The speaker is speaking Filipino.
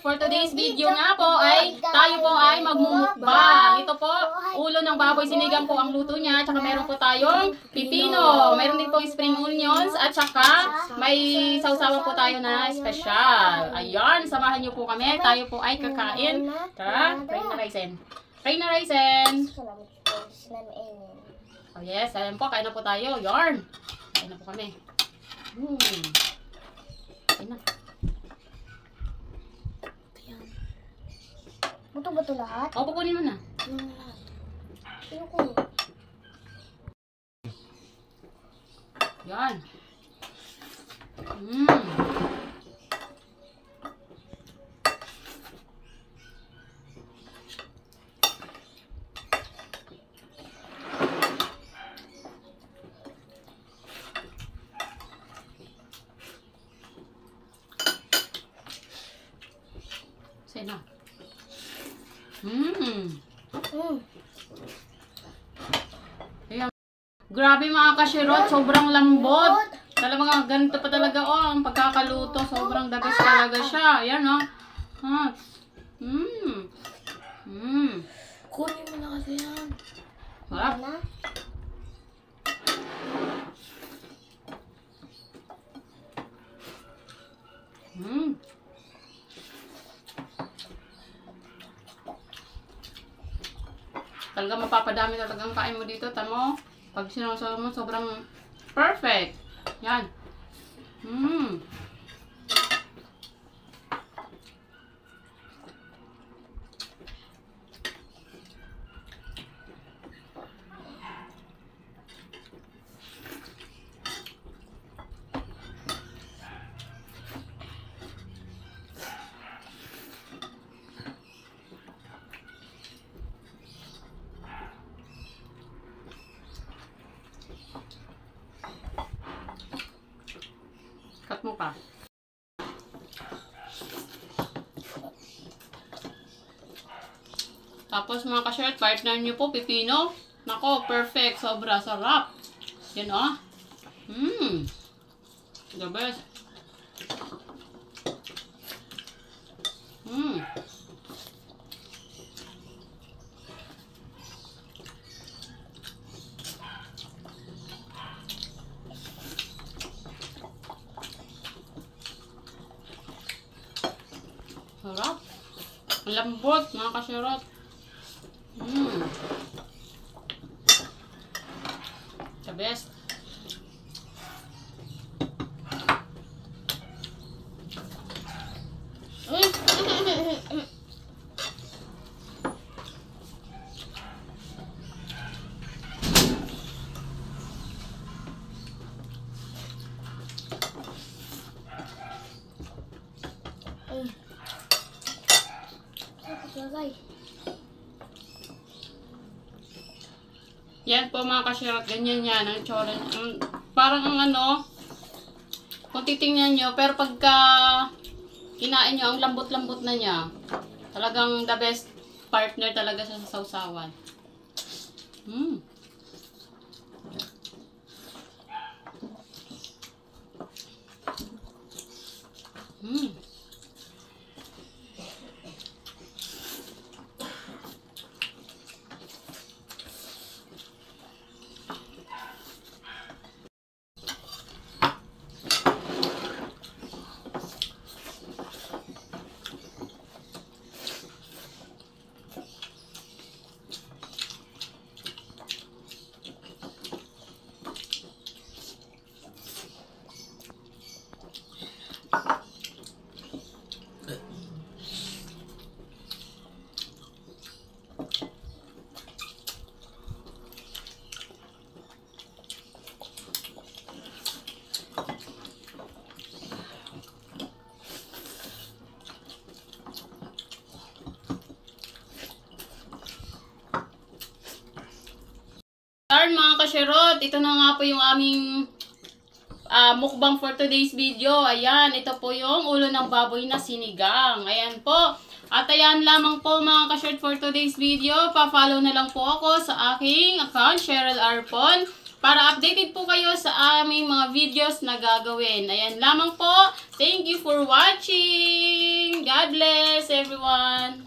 for today's video nga po ay tayo po ay magmumukbang. Ito po, ulo ng baboy sinigang po ang luto niya. Tsaka meron po tayong pipino. Meron din pong spring onions at tsaka may sausawan po tayo na special. Ayan, samahan niyo po kami. Tayo po ay kakain. Tara, pray na raisin. Pray na raisin. Oh yes, ayan po, kain na po tayo. Yarn. Kain na po kami. Kain na. Buto ba ito lahat? O, pupunin mo na. Sino ko? Yan. Sino? Ayan. Grabe mga kashirot, sobrang lambot. Talagang ganito pa talaga ang pagkakaluto. Sobrang the best talaga siya. Ayan Kunin mo na kasi yan. Sarap. Talaga mapapadami talagang kain mo dito. Tamo, pag sinasama mo, sobrang perfect. Yan. Cut mo pa. Tapos mga ka-shirt, partner nyo po, pipino. Nako, perfect. Sobra sarap. Yan the best. Sarap. Ang lambot, mga kasirot. The best. Yan po mga kasirot, ganyan yan ang tsura. Parang kung titingnan nyo, pero pagka kinain nyo, ang lambot-lambot na niya. Talagang the best partner talaga sa sausawan. Mga kashirot, ito na nga po yung aming mukbang for today's video. Ayan, ito po yung ulo ng baboy na sinigang. Ayan po. At ayan lamang po mga kashirot for today's video. Pa-follow na lang po ako sa aking account, Cheryl Arpon, para updated po kayo sa aming mga videos na gagawin. Ayan lamang po. Thank you for watching. God God bless everyone.